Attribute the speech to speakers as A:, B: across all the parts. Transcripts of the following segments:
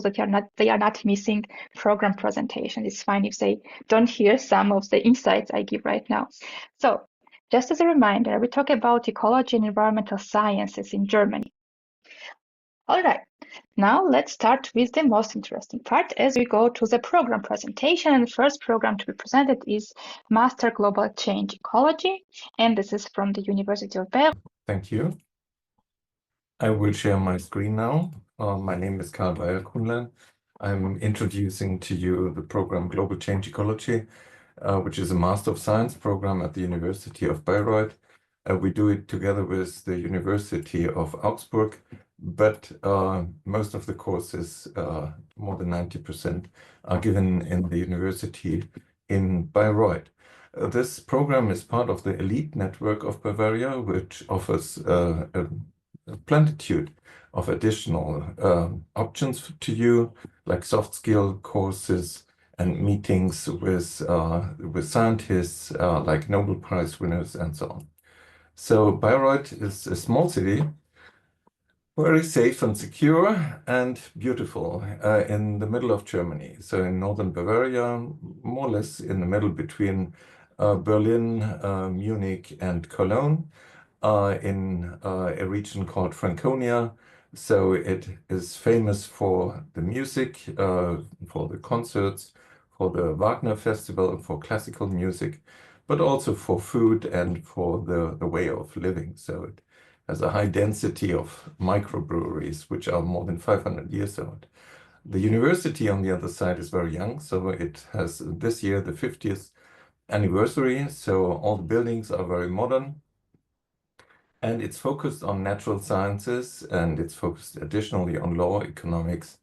A: that they are not missing program presentation. It's fine if they don't hear some of the insights I give right now. So just as a reminder, we talk about ecology and environmental sciences in Germany. All right, now let's start with the most interesting part as we go to the program presentation. And the first program to be presented is Master Global Change Ecology, and this is from the University of Bayreuth.
B: Thank you. I will share my screen now. My name is 𝘗𝘢𝘪𝘥𝘷𝘦𝘳𝘆. I'm introducing to you the program Global Change Ecology, which is a Master of Science program at the University of Bayreuth. We do it together with the University of Augsburg, but most of the courses, more than 90%, are given in the university in Bayreuth. This program is part of the elite network of Bavaria, which offers a plentitude of additional options to you, like soft skill courses and meetings with scientists, like Nobel Prize winners and so on. So Bayreuth is a small city, very safe and secure and beautiful, in the middle of Germany. So in northern Bavaria, more or less in the middle between Berlin, Munich and Cologne, in a region called Franconia. So it is famous for the music, for the concerts, for the Wagner Festival, for classical music, but also for food and for the way of living. So it has a high density of microbreweries, which are more than 500 years old. The university on the other side is very young, so it has this year the 50th anniversary, so all the buildings are very modern. And it's focused on natural sciences, and it's focused additionally on law, economics,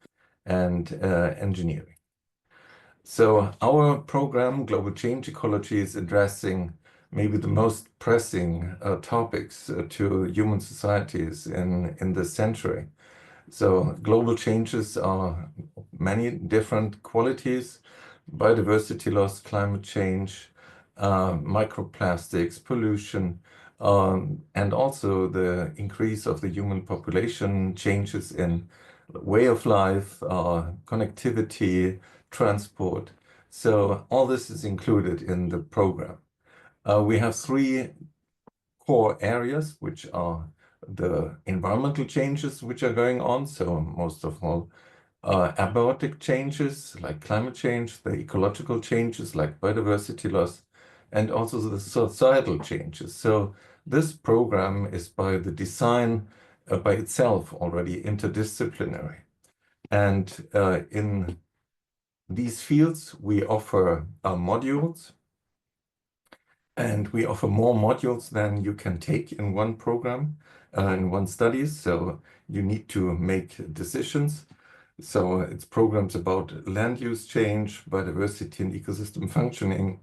B: and engineering. So our program, Global Change Ecology, is addressing maybe the most pressing topics to human societies in this century. So global changes are many different qualities: biodiversity loss, climate change, microplastics, pollution, and also the increase of the human population, changes in way of life, connectivity, transport. So all this is included in the program. We have three core areas, which are the environmental changes which are going on. So most of all, abiotic changes like climate change, the ecological changes like biodiversity loss, and also the societal changes. So this program is by the design by itself already interdisciplinary. And in these fields, we offer modules, and we offer more modules than you can take in one program, in one study. So you need to make decisions. So it's programs about land use change, biodiversity and ecosystem functioning,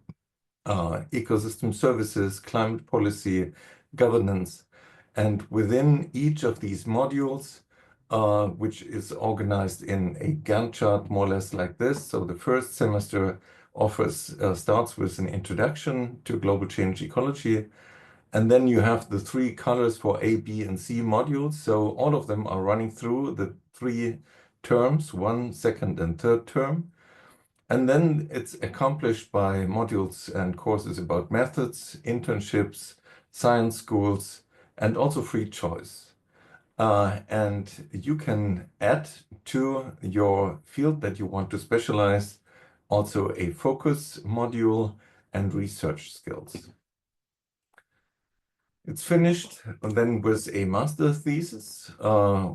B: ecosystem services, climate policy, governance. And within each of these modules, which is organized in a Gantt chart, more or less like this. So the first semester starts with an introduction to global change ecology. And then you have the three colors for A, B, and C modules. So all of them are running through the three terms, one, second, and third term. And then it's accomplished by modules and courses about methods, internships, science schools, and also free choice. And you can add to your field that you want to specialize also a focus module and research skills. It's finished then with a master's thesis,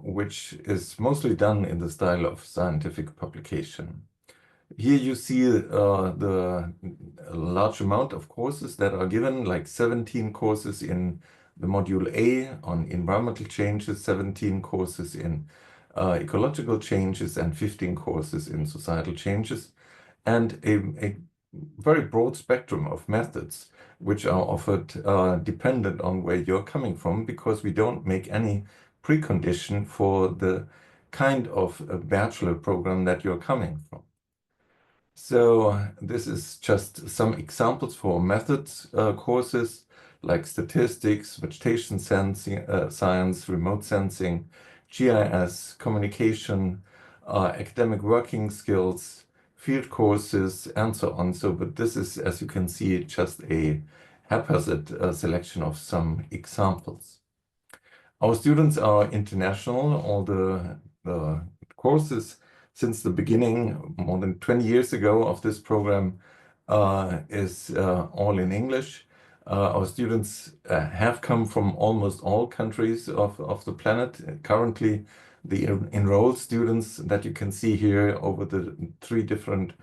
B: which is mostly done in the style of scientific publication. Here you see the large amount of courses that are given, like 17 courses in the module A on environmental changes, 17 courses in ecological changes, and 15 courses in societal changes, and a very broad spectrum of methods which are offered dependent on where you're coming from, because we don't make any precondition for the kind of bachelor program that you're coming from. So this is just some examples for methods courses like statistics, vegetation sensing, science, remote sensing, GIS, communication, academic working skills, field courses, and so on. So, but this is, as you can see, just a haphazard selection of some examples. Our students are international. All the courses since the beginning, more than 20 years ago, of this program is all in English. Our students have come from almost all countries of the planet. Currently, the enrolled students that you can see here over the 3 different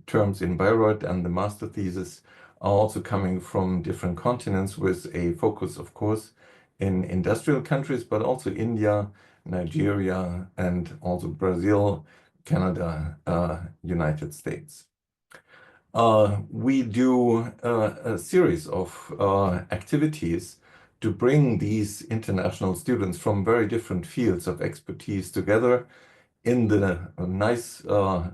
B: terms in Bayreuth and the master thesis are also coming from different continents, with a focus, of course, in industrial countries, but also India, Nigeria, and also Brazil, Canada, United States. We do a series of activities to bring these international students from very different fields of expertise together in the nice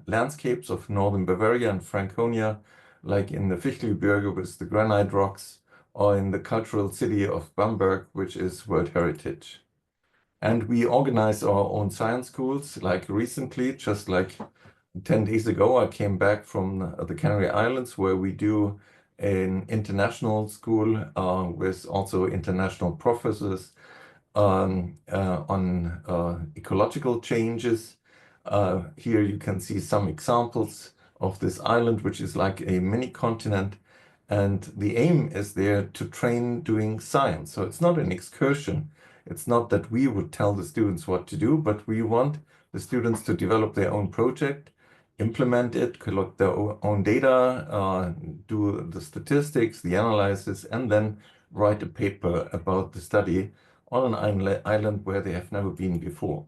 B: landscapes of northern Bavaria and Franconia, like in the 𝘱𝘢𝘵𝘯𝘪𝘕 with the granite rocks, or in the cultural city of Bamberg, which is World Heritage. And we organize our own science schools. Like recently, just like 10 days ago, I came back from the Canary Islands, where we do an international school with also international professors on ecological changes. Here you can see some examples of this island, which is like a mini continent. And the aim is there to train doing science. So it's not an excursion. It's not that we would tell the students what to do, but we want the students to develop their own project, implement it, collect their own data, do the statistics, the analysis, and then write a paper about the study on an island where they have never been before.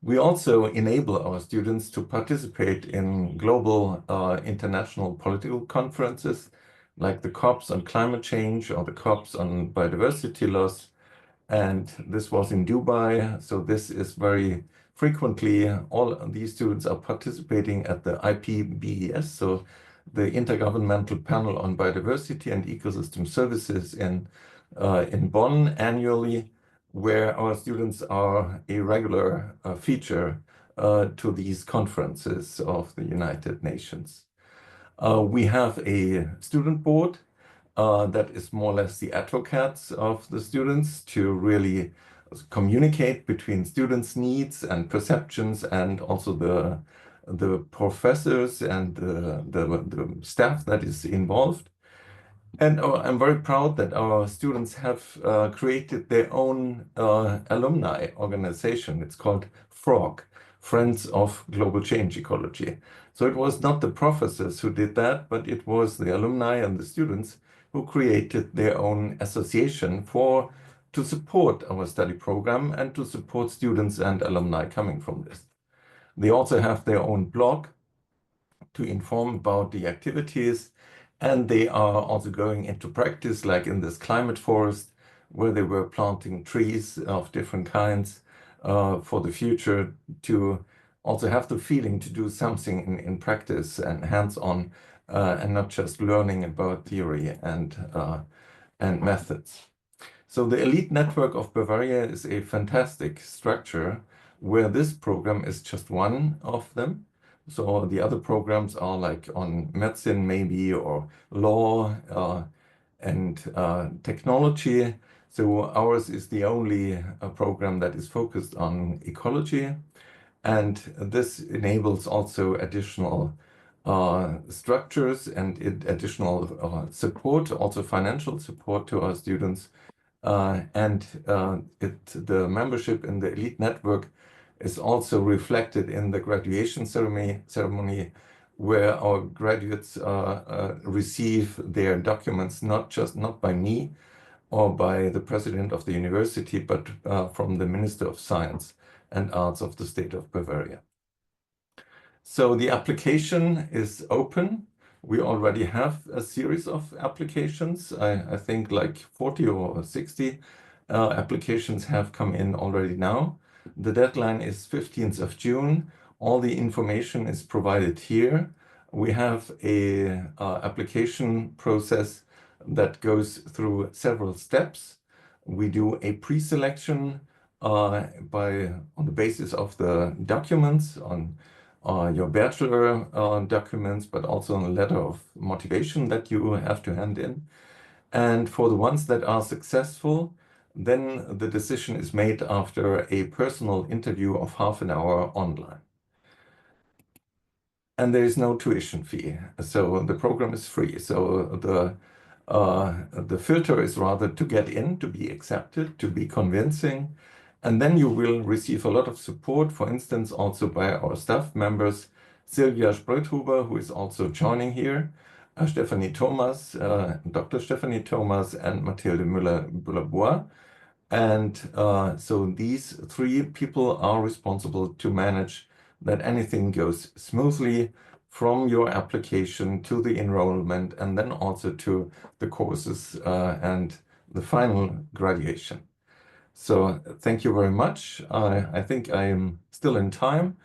B: We also enable our students to participate in global international political conferences, like the COPs on climate change or the COPs on biodiversity loss. And this was in Dubai. So this is very frequently, all these students are participating at the IPBES, so the Intergovernmental Panel on Biodiversity and Ecosystem Services in Bonn annually, where our students are a regular feature to these conferences of the United Nations. We have a student board that is more or less the advocates of the students to really communicate between students' needs and perceptions, and also the professors and the staff that is involved. And I'm very proud that our students have created their own alumni organization. It's called FROG, Friends of Global Change Ecology. So it was not the professors who did that, but it was the alumni and the students who created their own association to support our study program and to support students and alumni coming from this. They also have their own blog to inform about the activities, and they are also going into practice, like in this climate forest, where they were planting trees of different kinds for the future, to also have the feeling to do something in practice and hands-on, and not just learning about theory and methods. So the Elite Network of Bavaria is a fantastic structure where this program is just one of them. So the other programs are like on medicine maybe, or law and technology. So ours is the only program that is focused on ecology. And this enables also additional structures and additional support, also financial support to our students. The membership in the Elite Network is also reflected in the graduation ceremony, where our graduates receive their documents not by me or by the president of the university, but from the Minister of Science and Arts of the state of Bavaria. So the application is open. We already have a series of applications. I think like 40 or 60 applications have come in already now. The deadline is 15th of June. All the information is provided here. We have a application process that goes through several steps. We do a pre-selection on the basis of the documents on your bachelor documents, but also on a letter of motivation that you have to hand in. And for the ones that are successful, then the decision is made after a personal interview of half an hour online. And there is no tuition fee, so the program is free. So the filter is rather to get in, to be accepted, to be convincing, and then you will receive a lot of support, for instance, also by our staff members, 𝘗𝘢𝘷𝘦𝘳𝘆, who is also joining here, Dr. Stephanie Thomas, and Mathilde 𝘗𝘀𝘀𝘀𝘀𝘀𝘀𝘀. And so these three people are responsible to manage that anything goes smoothly from your application to the enrollment, and then also to the courses and the final graduation. So thank you very much. I think I am still in time,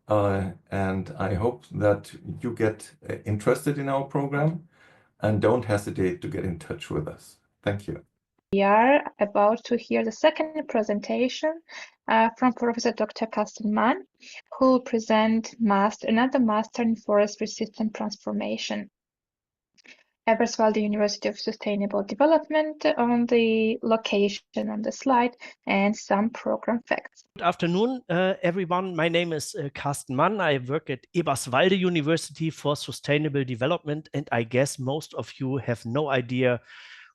B: and I hope that you get interested in our program, and don't hesitate to get in touch with us. Thank you.
A: We are about to hear the second presentation from Professor Dr. Carsten Mann, who will present another Master in Forestry System Transformation. Eberswalde University of Sustainable Development on the location on the slide, and some program facts.
C: Good afternoon, everyone. My name is Carsten Mann. I work at Eberswalde University for Sustainable Development, and I guess most of you have no idea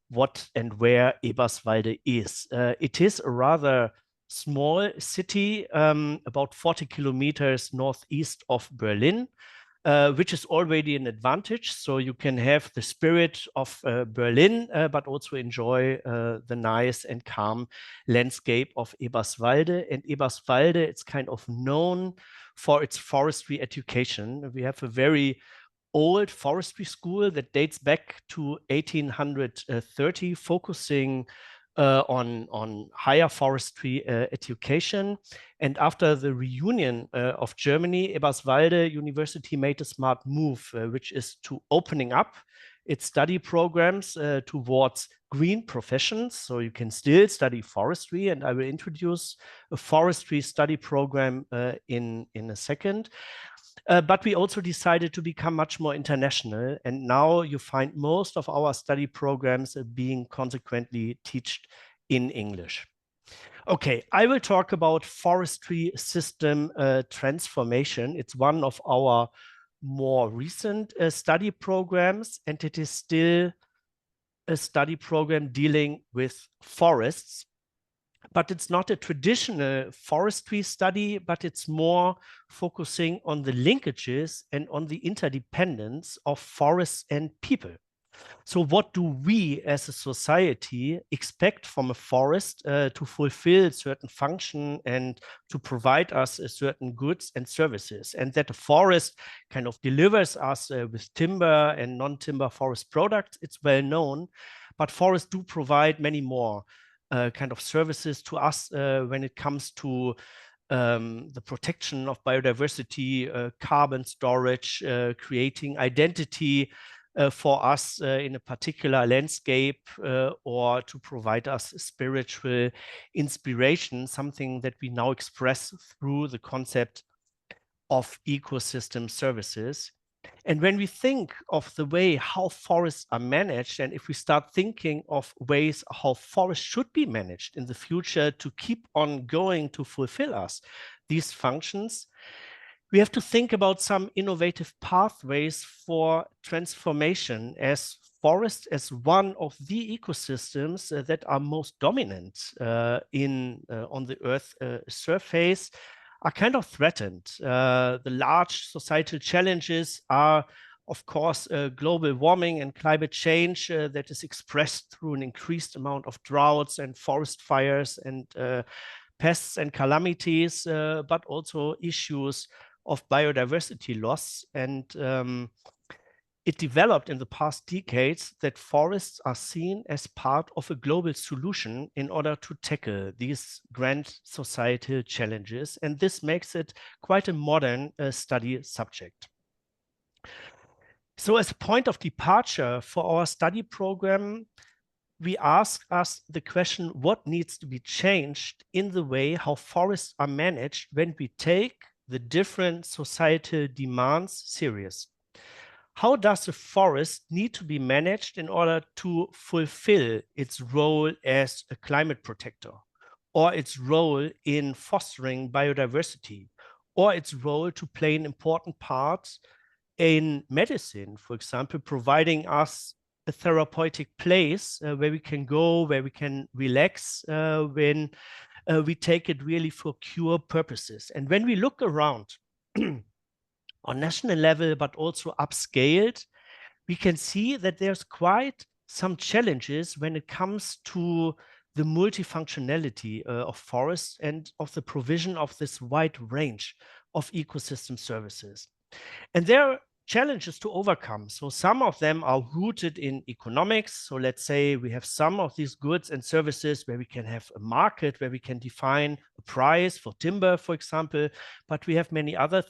C: what and where Eberswalde is. It is a rather small city, about 40 kilometers northeast of Berlin, which is already an advantage. So you can have the spirit of Berlin, but also enjoy the nice and calm landscape of Eberswalde. And Eberswalde, it's kind of known for its forestry education. We have a very old forestry school that dates back to 1830, focusing on higher forestry education. And after the reunion of Germany, Eberswalde University made a smart move, which is to opening up its study programs towards green professions. So you can still study forestry, and I will introduce a forestry study program in a second. But we also decided to become much more international, and now you find most of our study programs being consequently taught in English. Okay, I will talk about forestry system transformation. It's one of our more recent study programs, and it is still a study program dealing with forests. But it's not a traditional forestry study, but it's more focusing on the linkages and on the interdependence of forests and people. So what do we as a society expect from a forest to fulfill certain function and to provide us certain goods and services? And that a forest kind of delivers us with timber and non-timber forest products, it's well known, but forests do provide many more kind of services to us when it comes to the protection of biodiversity, carbon storage, creating identity for us in a particular landscape, or to provide us spiritual inspiration, something that we now express through the concept of ecosystem services. And when we think of the way how forests are managed, and if we start thinking of ways how forests should be managed in the future to keep on going to fulfill us these functions, we have to think about some innovative pathways for transformation, as forests as one of the ecosystems that are most dominant on the Earth's surface are kind of threatened. The large societal challenges are, of course, global warming and climate change that is expressed through an increased amount of droughts and forest fires and pests and calamities, but also issues of biodiversity loss. And it developed in the past decades that forests are seen as part of a global solution in order to tackle these grand societal challenges. And this makes it quite a modern study subject. So as a point of departure for our study program, we ask us the question, what needs to be changed in the way how forests are managed when we take the different societal demands serious? How does a forest need to be managed in order to fulfill its role as a climate protector, or its role in fostering biodiversity, or its role to play an important part in medicine, for example, providing us a therapeutic place where we can go, where we can relax when we take it really for cure purposes. And when we look around on national level, but also upscaled, we can see that there's quite some challenges when it comes to the multifunctionality of forests and of the provision of this wide range of ecosystem services. And there are challenges to overcome. So some of them are rooted in economics. So let's say we have some of these goods and services where we can have a market, where we can define a price for timber, for example, but we have many other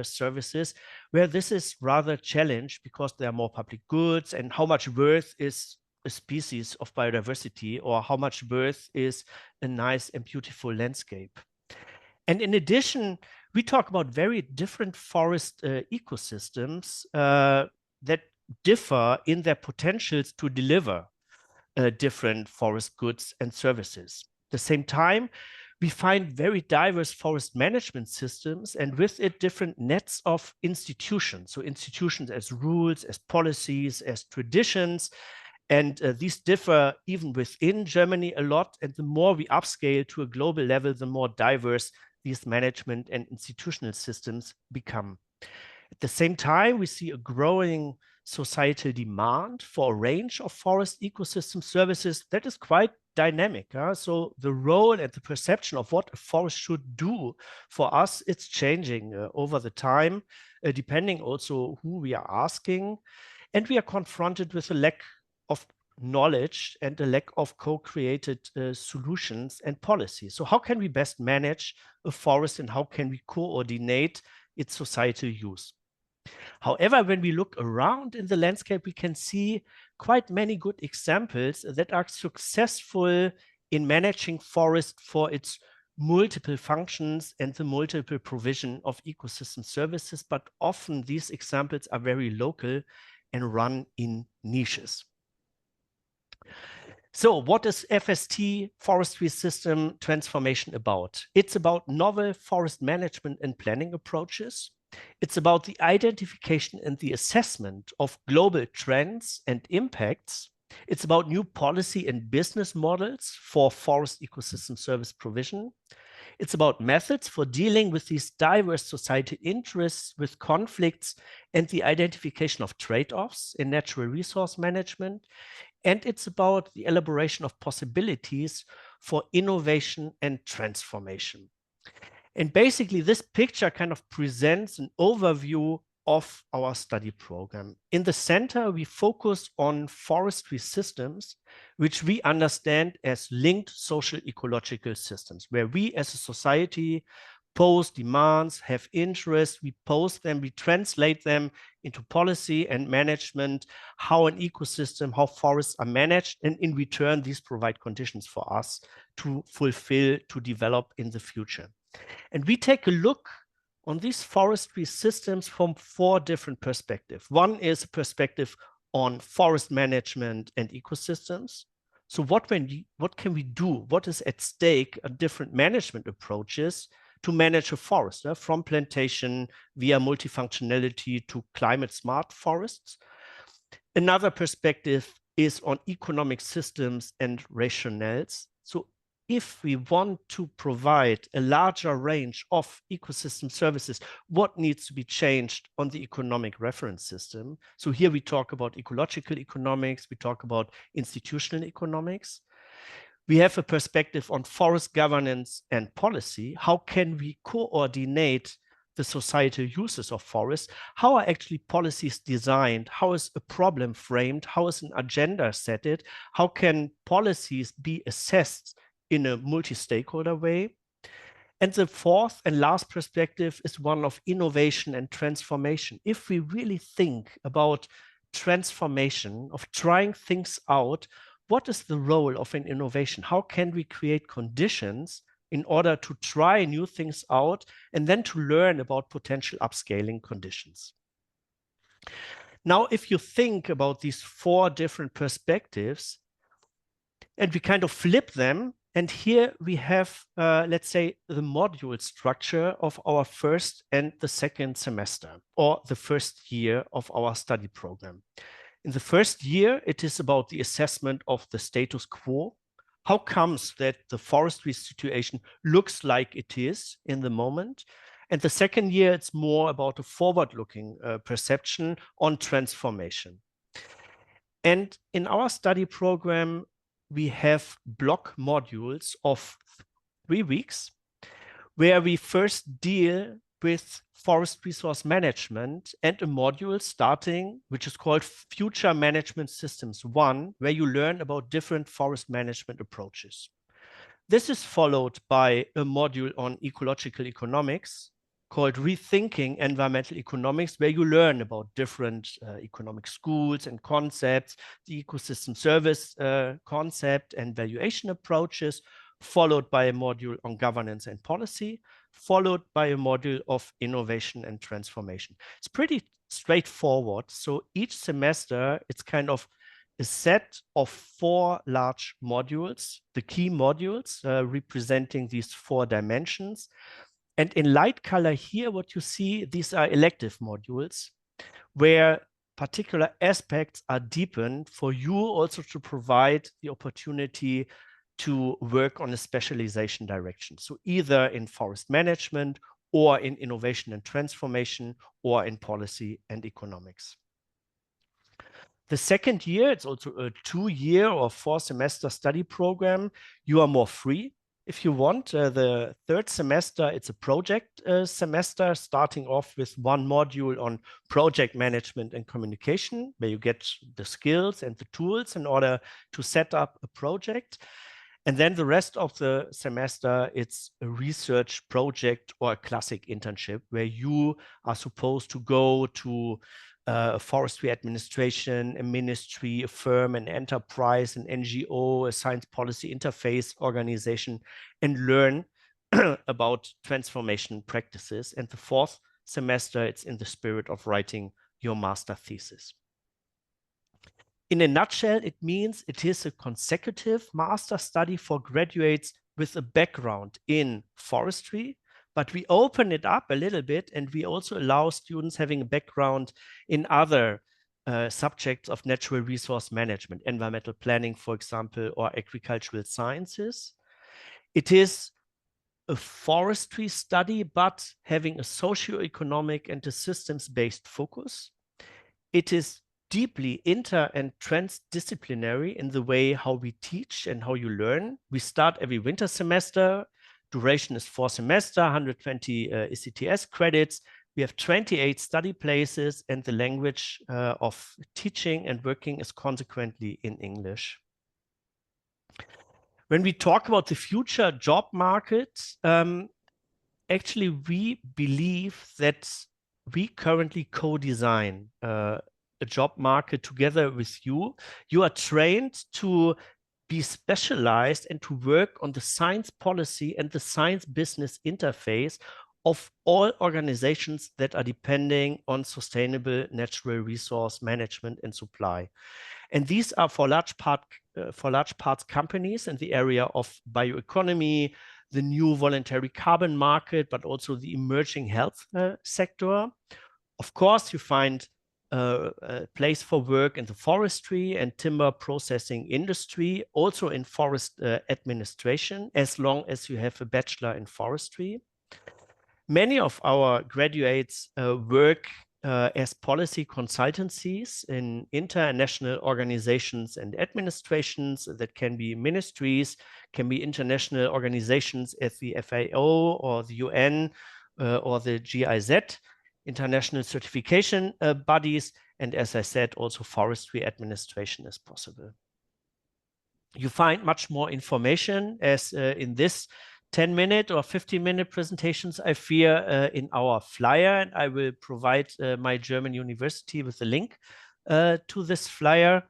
C: services where this is rather challenged because there are more public goods, and how much worth is a species of biodiversity, or how much worth is a nice and beautiful landscape. And in addition, we talk about very different forest ecosystems that differ in their potentials to deliver different forest goods and services. At the same time, we find very diverse forest management systems, and with it different nets of institutions. So institutions as rules, as policies, as traditions, and these differ even within Germany a lot. And the more we upscale to a global level, the more diverse these management and institutional systems become. At the same time, we see a growing societal demand for a range of forest ecosystem services that is quite dynamic. So the role and the perception of what a forest should do for us, it's changing over the time, depending also who we are asking. And we are confronted with a lack of knowledge and a lack of co-created solutions and policies. So how can we best manage a forest, and how can we coordinate its societal use? However, when we look around in the landscape, we can see quite many good examples that are successful in managing forest for its multiple functions and the multiple provision of ecosystem services, but often these examples are very local and run in niches. So what is FST, Forestry System Transformation, about? It's about novel forest management and planning approaches. It's about the identification and the assessment of global trends and impacts. It's about new policy and business models for forest ecosystem service provision. It's about methods for dealing with these diverse societal interests, with conflicts, and the identification of trade-offs in natural resource management. And it's about the elaboration of possibilities for innovation and transformation. And basically, this picture kind of presents an overview of our study program. In the center, we focus on forestry systems, which we understand as linked social ecological systems, where we as a society pose demands, have interests, we pose them, we translate them into policy and management, how an ecosystem, how forests are managed, and in return, these provide conditions for us to fulfill, to develop in the future. And we take a look on these forestry systems from 4 different perspectives. One is a perspective on forest management and ecosystems. So what can we do? What is at stake on different management approaches to manage a forest, from plantation via multifunctionality to climate smart forests? Another perspective is on economic systems and rationales. So if we want to provide a larger range of ecosystem services, what needs to be changed on the economic reference system? So here we talk about ecological economics, we talk about institutional economics. We have a perspective on forest governance and policy. How can we coordinate the societal uses of forests? How are actually policies designed? How is a problem framed? How is an agenda set? How can policies be assessed in a multi-stakeholder way? And the 4th and last perspective is one of innovation and transformation. If we really think about transformation, of trying things out, what is the role of an innovation? How can we create conditions in order to try new things out and then to learn about potential upscaling conditions? Now, if you think about these 4 different perspectives and we kind of flip them, and here we have, let's say, the module structure of our first and the second semester, or the first year of our study program. In the first year, it is about the assessment of the status quo. How comes that the forestry situation looks like it is in the moment? And the second year, it's more about a forward-looking perception on transformation. And in our study program, we have block modules of 3 weeks, where we first deal with forest resource management and a module starting, which is called Future Management Systems 1, where you learn about different forest management approaches. This is followed by a module on ecological economics called Rethinking Environmental Economics, where you learn about different economic schools and concepts, the ecosystem service concept and valuation approaches, followed by a module on governance and policy, followed by a module of innovation and transformation. It's pretty straightforward. So each semester, it's kind of a set of 4 large modules, the key modules representing these 4 dimensions. And in light color here, what you see, these are elective modules where particular aspects are deepened for you also to provide the opportunity to work on a specialization direction. So either in forest management or in innovation and transformation or in policy and economics. The second year, it's also a 2-year or 4-semester study program. You are more free. If you want, the third semester, it's a project semester, starting off with 1 module on project management and communication, where you get the skills and the tools in order to set up a project. And then the rest of the semester, it's a research project or a classic internship, where you are supposed to go to a forestry administration, a ministry, a firm, an enterprise, an NGO, a science policy interface organization, and learn about transformation practices. And the 4th semester, it's in the spirit of writing your master thesis. In a nutshell, it means it is a consecutive master study for graduates with a background in forestry, but we open it up a little bit and we also allow students having a background in other subjects of natural resource management, environmental planning, for example, or agricultural sciences. It is a forestry study, but having a socio-economic and a systems-based focus. It is deeply inter and transdisciplinary in the way how we teach and how you learn. We start every winter semester. Duration is 4 semesters, 120 ECTS credits. We have 28 study places, and the language of teaching and working is consequently in English. When we talk about the future job market, actually we believe that we currently co-design a job market together with you. You are trained to be specialized and to work on the science policy and the science business interface of all organizations that are depending on sustainable natural resource management and supply. And these are for large parts companies in the area of bioeconomy, the new voluntary carbon market, but also the emerging health sector. Of course, you find a place for work in the forestry and timber processing industry, also in forest administration, as long as you have a bachelor in forestry. Many of our graduates work as policy consultancies in international organizations and administrations. That can be ministries, can be international organizations as the FAO or the UN or the GIZ, international certification bodies, and as I said, also forestry administration is possible. You find much more information as in this 10-minute or 15-minute presentations, I fear, in our flyer, and I will provide my German university with a link to this flyer.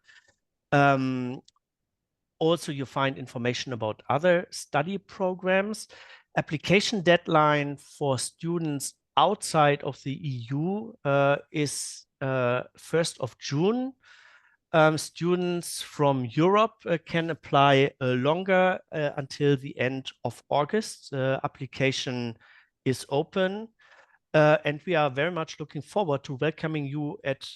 C: Also, you find information about other study programs. Application deadline for students outside of the EU is 1st of June. Students from Europe can apply longer until the end of August. Application is open. And we are very much looking forward to welcoming you at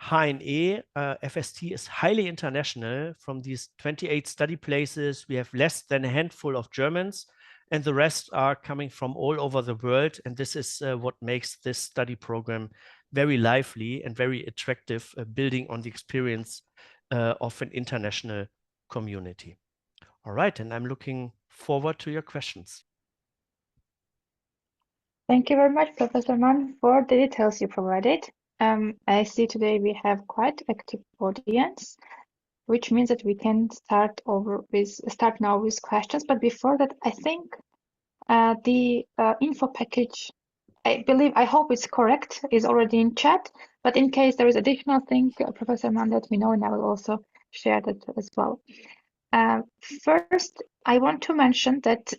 C: 𝘗𝘕𝘳𝘃. FST is highly international. From these 28 study places, we have less than a handful of Germans, and the rest are coming from all over the world. And this is what makes this study program very lively and very attractive, building on the experience of an international community. All right, and I'm looking forward to your questions.
A: Thank you very much, Professor Mann, for the details you provided. I see today we have quite active audience, which means that we can start now with questions. But before that, I think the info package, I hope it's correct, is already in chat. But in case there is additional thing, Professor Mann, let me know, and I will also share that as well. First, I want to mention that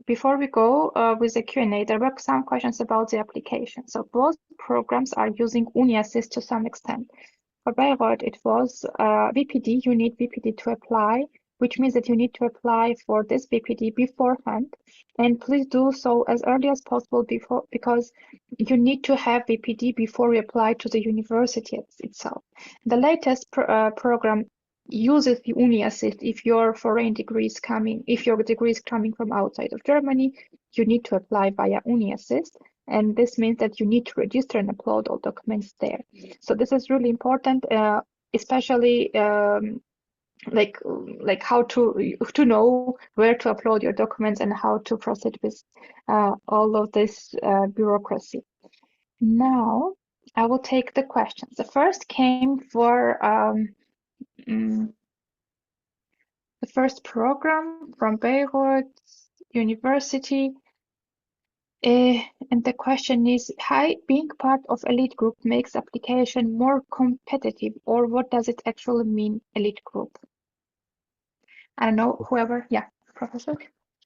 A: before we go with the Q&A, there were some questions about the application. So both programs are using uni-assist to some extent. For Bayreuth, it was VPD. You need VPD to apply, which means that you need to apply for this VPD beforehand. And please do so as early as possible because you need to have VPD before you apply to the university itself. The latest program uses the uni-assist if your foreign degree is coming, if your degree is coming from outside of Germany, you need to apply via uni-assist. And this means that you need to register and upload all documents there. So this is really important, especially like how to know where to upload your documents and how to proceed with all of this bureaucracy. Now I will take the questions. The first came for the first program from Bayreuth University. And the question is, being part of elite group makes application more competitive, or what does it actually mean, elite group? I don't know, whoever, yeah, Professor?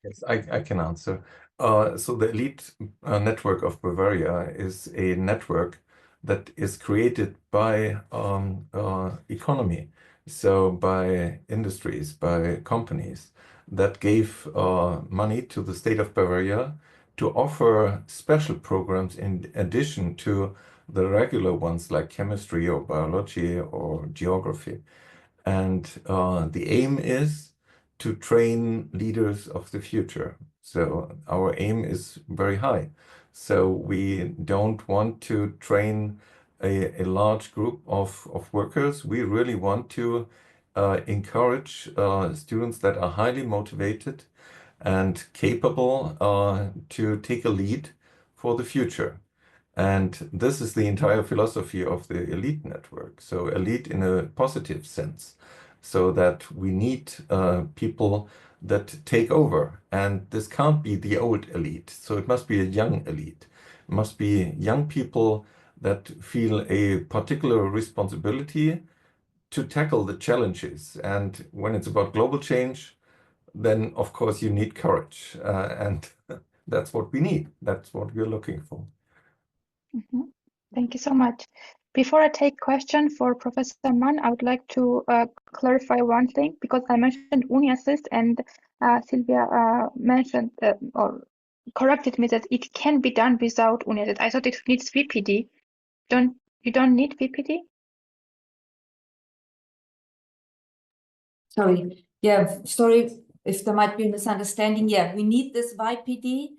B: Yes, I can answer. So the elite network of Bavaria is a network that is created by economy, so by industries, by companies that gave money to the state of Bavaria to offer special programs in addition to the regular ones like chemistry or biology or geography. And the aim is to train leaders of the future. So our aim is very high. So we don't want to train a large group of workers. We really want to encourage students that are highly motivated and capable to take a lead for the future. And this is the entire philosophy of the elite network. So elite in a positive sense, so that we need people that take over. And this can't be the old elite. So it must be a young elite. It must be young people that feel a particular responsibility to tackle the challenges. And when it's about global change, then of course you need courage. And that's what we need. That's what we're looking for.
A: Mm-hmm. Thank you so much. Before I take question for Professor Mann, I would like to clarify one thing, because I mentioned uni-assist and Sylvia mentioned or corrected me that it can be done without uni-assist. I thought it needs VPD. You don't need VPD?
D: Sorry. Yeah, sorry if there might be a misunderstanding. Yeah, we need this VPD.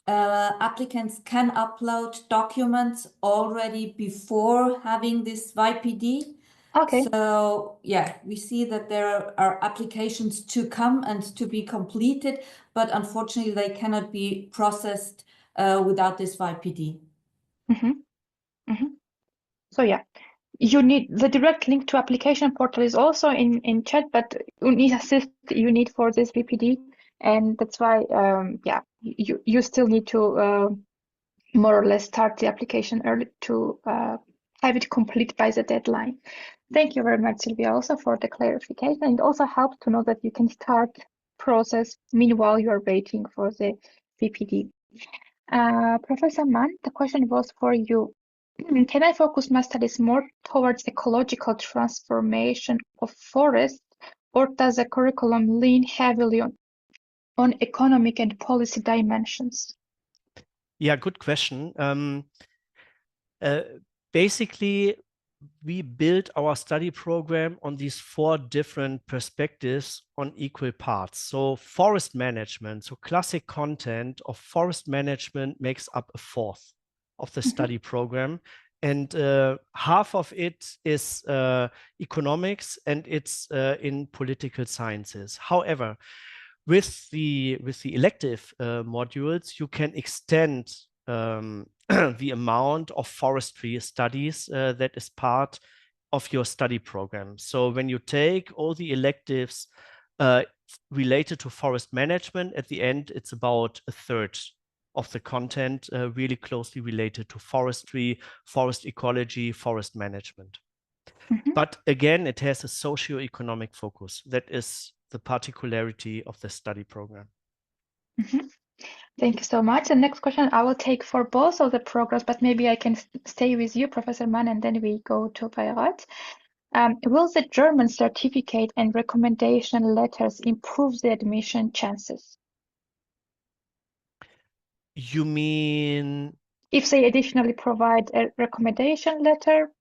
D: Applicants can upload documents already before having this VPD.
A: Okay.
D: So yeah, we see that there are applications to come and to be completed, but unfortunately they cannot be processed without this VPD.
A: Mm-hmm. Mm-hmm. So yeah, you need the direct link to application portal is also in chat, but uni-assist you need for this VPD, and that's why yeah, you still need to more or less start the application early to have it complete by the deadline. Thank you very much, Sylvia, also for the clarification. It also helps to know that you can start process meanwhile you are waiting for the VPD. Professor Mann, the question was for you. Can I focus my studies more towards ecological transformation of forests, or does the curriculum lean heavily on economic and policy dimensions?
C: Yeah, good question. Basically, we built our study program on these 4 different perspectives on equal parts. So forest management, so classic content of forest management makes up 1/4 of the study program. And half of it is economics, and it's in political sciences. However, with the elective modules, you can extend the amount of forestry studies that is part of your study program. So when you take all the electives related to forest management, at the end, it's about 1/3 of the content really closely related to forestry, forest ecology, forest management. But again, it has a socio-economic focus. That is the particularity of the study program.
A: Thank you so much. The next question I will take for both of the programs, but maybe I can stay with you, Professor Mann, and then we go to Bayreuth. Will the German certificate and recommendation letters improve the admission chances?
C: You mean?
A: If they additionally provide a recommendation letter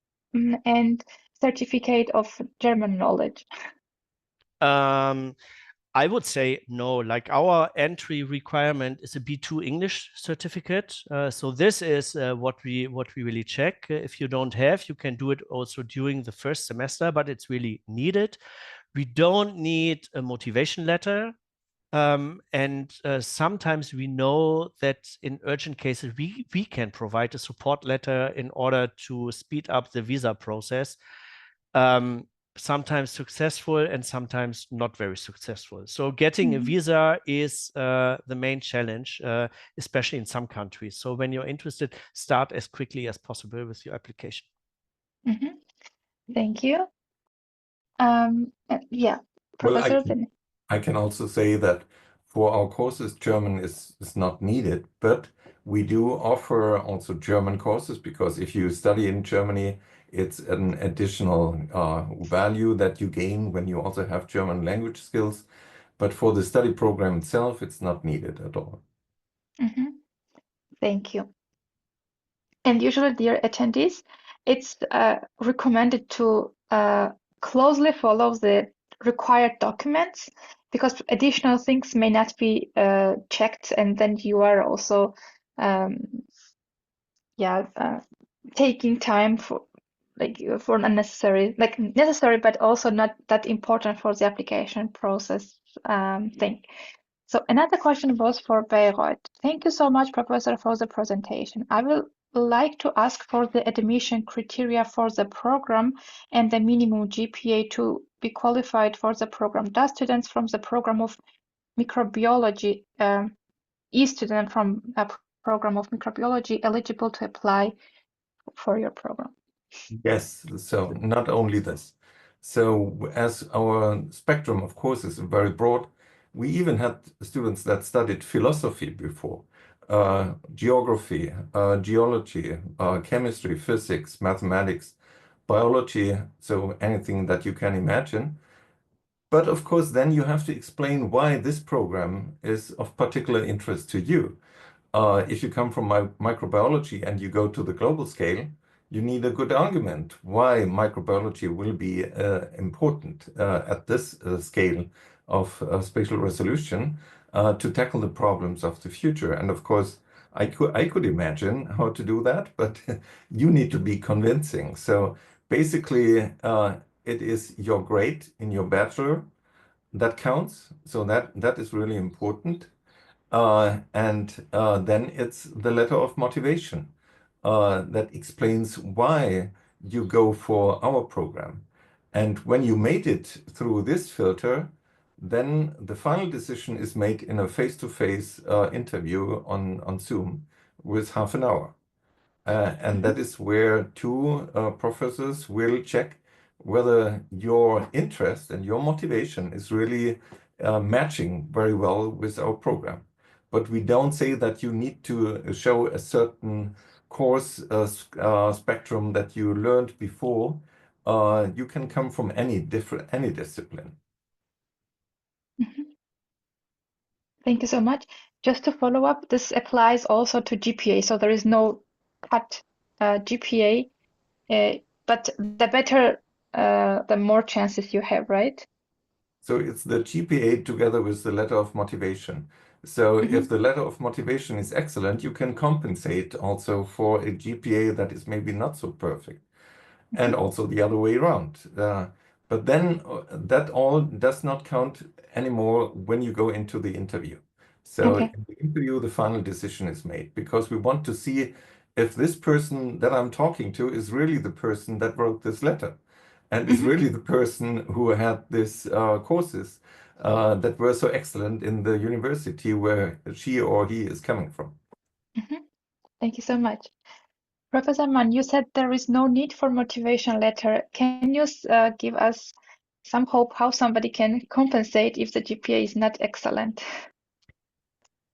A: and certificate of German knowledge?
C: I would say no. Like, our entry requirement is a B2 English certificate. So this is what we really check. If you don't have, you can do it also during the first semester, but it's really needed. We don't need a motivation letter. And sometimes we know that in urgent cases, we can provide a support letter in order to speed up the visa process. Sometimes successful and sometimes not very successful. So getting a visa is the main challenge, especially in some countries. So when you're interested, start as quickly as possible with your application.
A: Thank you. Yeah, Professor.
B: Well, I can also say that for our courses, German is not needed, but we do offer also German courses, because if you study in Germany, it's an additional value that you gain when you also have German language skills. But for the study program itself, it's not needed at all.
A: Thank you. And usually, dear attendees, it's recommended to closely follow the required documents, because additional things may not be checked, and then you are also taking time for unnecessary, necessary, but also not that important for the application process thing. So another question was for Bayreuth. Thank you so much, Professor, for the presentation. I will like to ask for the admission criteria for the program and the minimum GPA to be qualified for the program. Does students from the program of microbiology, student from a program of microbiology eligible to apply for your program?
B: Yes, so not only this. So as our spectrum of courses is very broad, we even had students that studied philosophy before, geography, geology, chemistry, physics, mathematics, biology, so anything that you can imagine. But of course, then you have to explain why this program is of particular interest to you. If you come from microbiology and you go to the global scale, you need a good argument why microbiology will be important at this scale of spatial resolution to tackle the problems of the future. And of course, I could imagine how to do that, but you need to be convincing. So basically, it is your grade in your bachelor that counts. So that is really important. And then it's the letter of motivation that explains why you go for our program. And when you made it through this filter, then the final decision is made in a face-to-face interview on Zoom with half an hour. And that is where 2 professors will check whether your interest and your motivation is really matching very well with our program. But we don't say that you need to show a certain course spectrum that you learned before. You can come from any discipline.
A: Thank you so much. Just to follow up, this applies also to GPA, so there is no cut GPA, but the better, the more chances you have, right?
B: So it's the GPA together with the letter of motivation. So if the letter of motivation is excellent, you can compensate also for a GPA that is maybe not so perfect, and also the other way around. But then that all does not count anymore when you go into the interview. So in the interview, the final decision is made, because we want to see if this person that I'm talking to is really the person that wrote this letter, and is really the person who had these courses that were so excellent in the university where she or he is coming from.
A: Thank you so much. Professor Mann, you said there is no need for motivation letter. Can you give us some hope how somebody can compensate if the GPA is not excellent?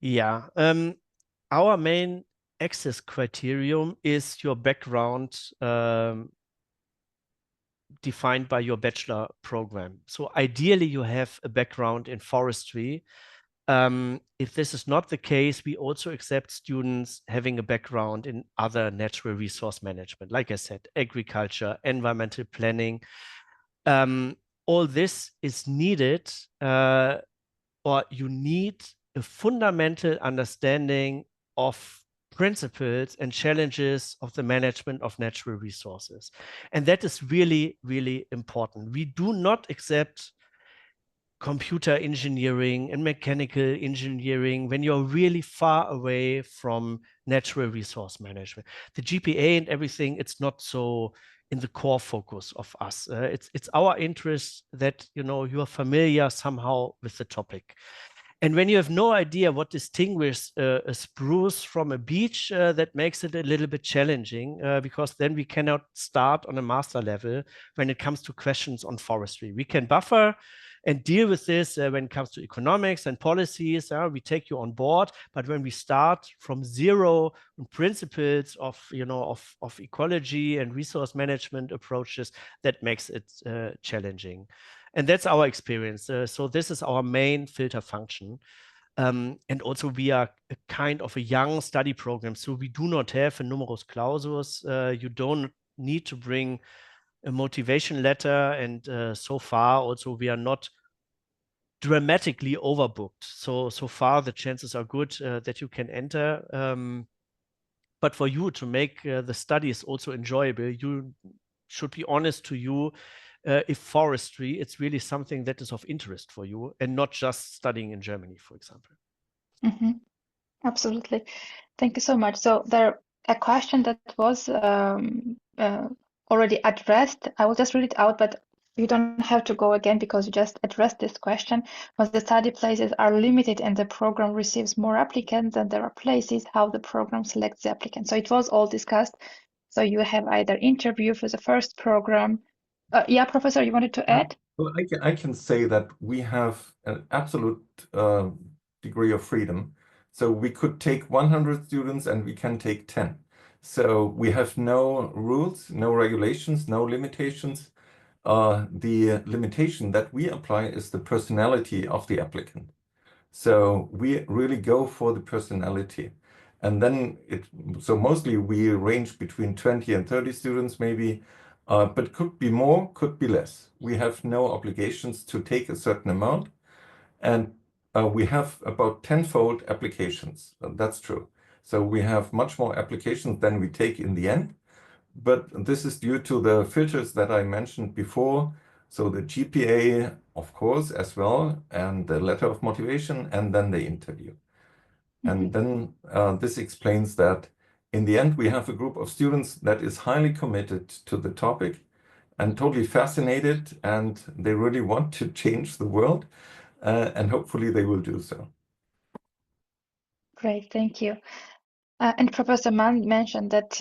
C: Yeah, our main access criterion is your background defined by your bachelor program. So ideally you have a background in forestry. If this is not the case, we also accept students having a background in other natural resource management, like I said, agriculture, environmental planning. All this is needed, or you need a fundamental understanding of principles and challenges of the management of natural resources. And that is really, really important. We do not accept computer engineering and mechanical engineering when you're really far away from natural resource management. The GPA and everything, it's not so in the core focus of us. It's our interest that, you know, you are familiar somehow with the topic. And when you have no idea what distinguishes a spruce from a beech, that makes it a little bit challenging, because then we cannot start on a master level when it comes to questions on forestry. We can buffer and deal with this when it comes to economics and policies. We take you on board, but when we start from zero principles of, you know, of ecology and resource management approaches, that makes it challenging. And that's our experience. So this is our main filter function. And also we are a kind of a young study program. So we do not have a numerus clausus. You don't need to bring a motivation letter. And so far also we are not dramatically overbooked. So far the chances are good that you can enter. But for you to make the studies also enjoyable, you should be honest to you. If forestry, it's really something that is of interest for you and not just studying in Germany, for example.
A: Absolutely. Thank you so much. So there a question that was already addressed. I will just read it out, but you don't have to go again because you just addressed this question. Once the study places are limited and the program receives more applicants than there are places, how the program selects the applicant. So it was all discussed. So you have either interview for the first program. Yeah, Professor, you wanted to add?
B: Well, I can say that we have an absolute degree of freedom. So we could take 100 students and we can take 10. So we have no rules, no regulations, no limitations. The limitation that we apply is the personality of the applicant. So we really go for the personality. And then so mostly we range between 20 and 30 students maybe, but could be more, could be less. We have no obligations to take a certain amount. And we have about 10-fold applications. That's true. So we have much more applications than we take in the end. But this is due to the filters that I mentioned before. So the GPA, of course, as well, and the letter of motivation, and then the interview. And then this explains that in the end, we have a group of students that is highly committed to the topic and totally fascinated, and they really want to change the world, and hopefully they will do so.
A: Great, thank you. And Professor Mann mentioned that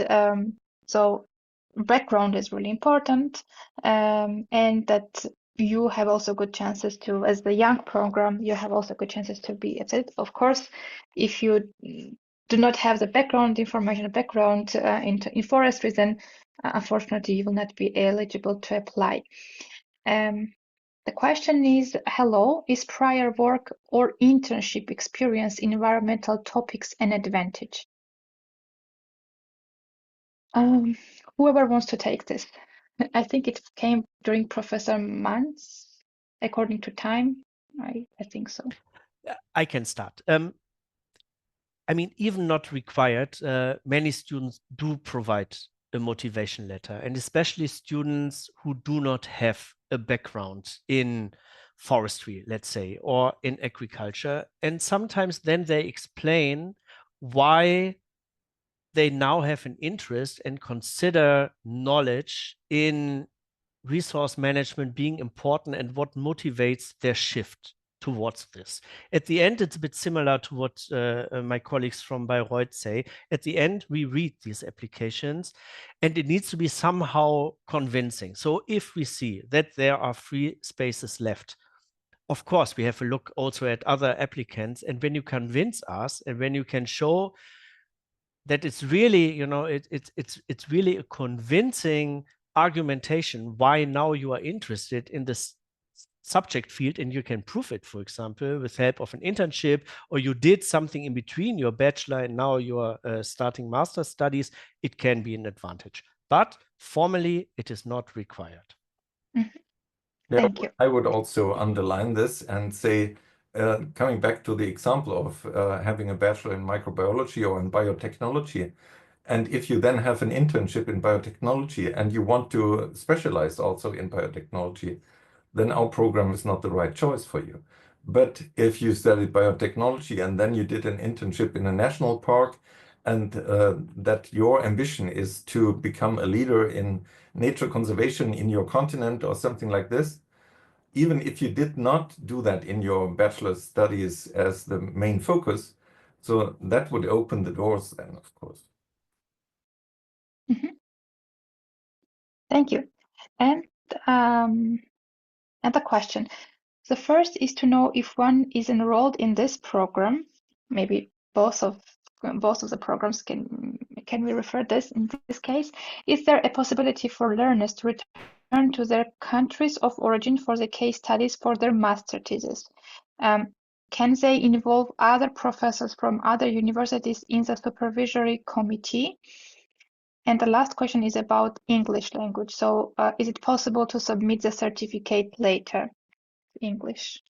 A: so background is really important, and that you have also good chances to, as the young program, you have also good chances to be at it. Of course, if you do not have the background information, in forestry, then unfortunately you will not be eligible to apply. The question is, hello, is prior work or internship experience in environmental topics an advantage? Whoever wants to take this. I think it came during Professor Mann's, according to time. I think so.
C: I can start. I mean, even not required, many students do provide a motivation letter, and especially students who do not have a background in forestry, let's say, or in agriculture. And sometimes then they explain why they now have an interest and consider knowledge in resource management being important and what motivates their shift towards this. At the end, it's a bit similar to what my colleagues from Bayreuth say. At the end, we read these applications and it needs to be somehow convincing. So if we see that there are free spaces left, of course, we have a look also at other applicants. And when you convince us and when you can show that it's really, you know, it's really a convincing argumentation why now you are interested in this subject field, and you can prove it, for example, with help of an internship, or you did something in between your bachelor and now you are starting master studies, it can be an advantage. But formally, it is not required.
A: Thank you.
B: I would also underline this and say, coming back to the example of having a bachelor in microbiology or in biotechnology, and if you then have an internship in biotechnology and you want to specialize also in biotechnology, then our program is not the right choice for you. But if you studied biotechnology and then you did an internship in a national park, and that your ambition is to become a leader in nature conservation in your continent or something like this, even if you did not do that in your bachelor's studies as the main focus, so that would open the doors then, of course.
A: Thank you. And the question. The first is to know if one is enrolled in this program, maybe both of the programs, can we refer this in this case? Is there a possibility for learners to return to their countries of origin for the case studies for their master thesis? Can they involve other professors from other universities in the supervisory committee? And the last question is about English language. So is it possible to submit the certificate later? English.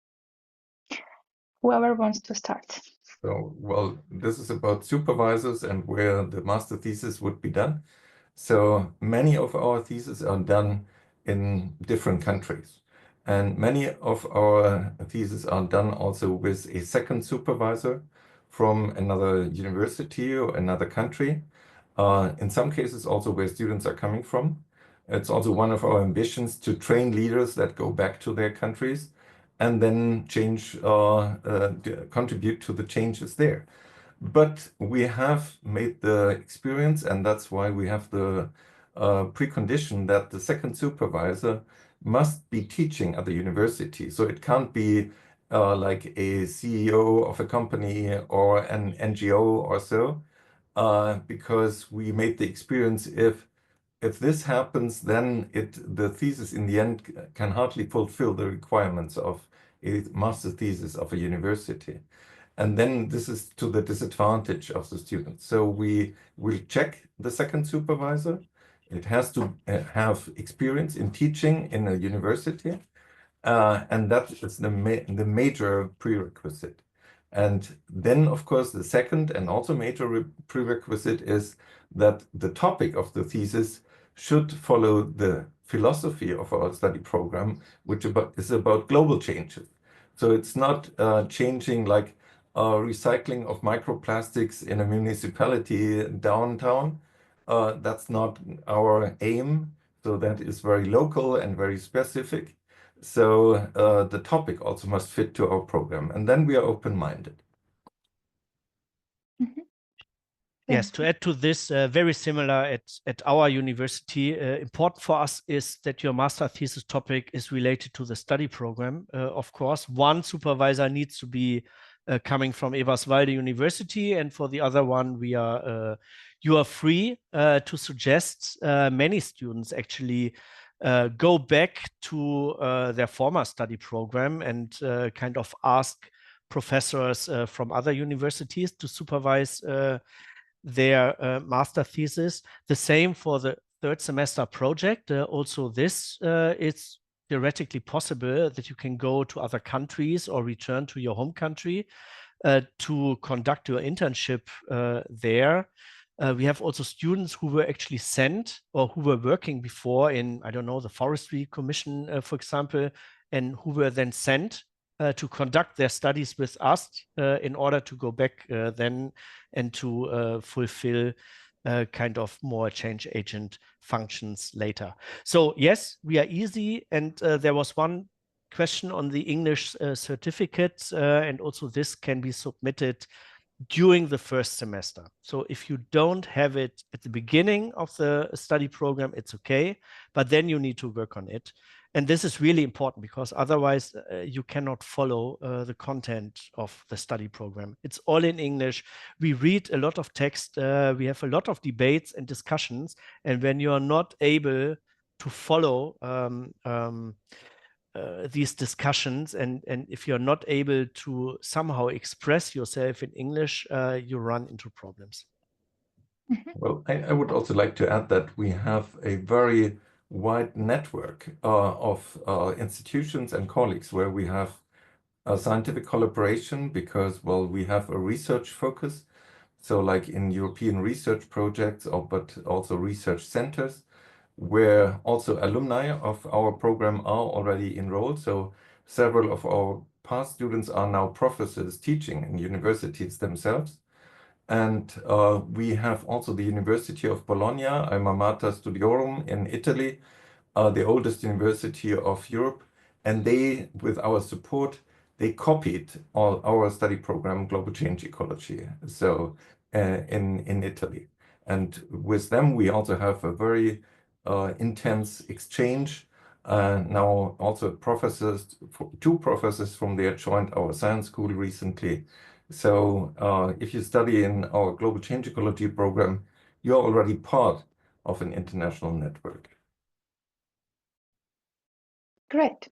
A: Whoever wants to start.
B: So, well, this is about supervisors and where the master thesis would be done. So many of our theses are done in different countries. And many of our theses are done also with a second supervisor from another university or another country. In some cases also where students are coming from. It's also one of our ambitions to train leaders that go back to their countries and then contribute to the changes there. But we have made the experience, and that's why we have the precondition that the second supervisor must be teaching at the university. So it can't be like a CEO of a company or an NGO or so, because we made the experience if this happens, then the thesis in the end can hardly fulfill the requirements of a master thesis of a university. And then this is to the disadvantage of the students. So we will check the second supervisor. It has to have experience in teaching in a university. And that is the major prerequisite. And then, of course, the second and also major prerequisite is that the topic of the thesis should follow the philosophy of our study program, which is about global changes. So it's not changing like recycling of microplastics in a municipality downtown. That's not our aim. So that is very local and very specific. So the topic also must fit to our program. And then we are open-minded.
C: Yes, to add to this, very similar at our university, important for us is that your master thesis topic is related to the study program. Of course, one supervisor needs to be coming from Eberswalde University, and for the other one, you are free to suggest. Many students actually go back to their former study program and kind of ask professors from other universities to supervise their master thesis. The same for the third semester project. Also this is theoretically possible that you can go to other countries or return to your home country to conduct your internship there. We have also students who were actually sent or who were working before in, I don't know, the Forestry Commission, for example, and who were then sent to conduct their studies with us in order to go back then and to fulfill kind of more change agent functions later. So yes, we are easy. And there was one question on the English certificate, and also this can be submitted during the first semester. So if you don't have it at the beginning of the study program, it's okay, but then you need to work on it. And this is really important because otherwise you cannot follow the content of the study program. It's all in English. We read a lot of text. We have a lot of debates and discussions. And when you are not able to follow these discussions, and if you're not able to somehow express yourself in English, you run into problems.
B: Well, I would also like to add that we have a very wide network of institutions and colleagues where we have a scientific collaboration because, well, we have a research focus. So like in European research projects, but also research centers, where also alumni of our program are already enrolled. So several of our past students are now professors teaching in universities themselves. And we have also the University of Bologna, alma mater studiorum in Italy, the oldest university of Europe. And they, with our support, they copied our study program, Global Change Ecology, so in Italy. And with them, we also have a very intense exchange. Now also professors, two professors from there joined our science school recently. So if you study in our Global Change Ecology program, you're already part of an international network.
A: Great.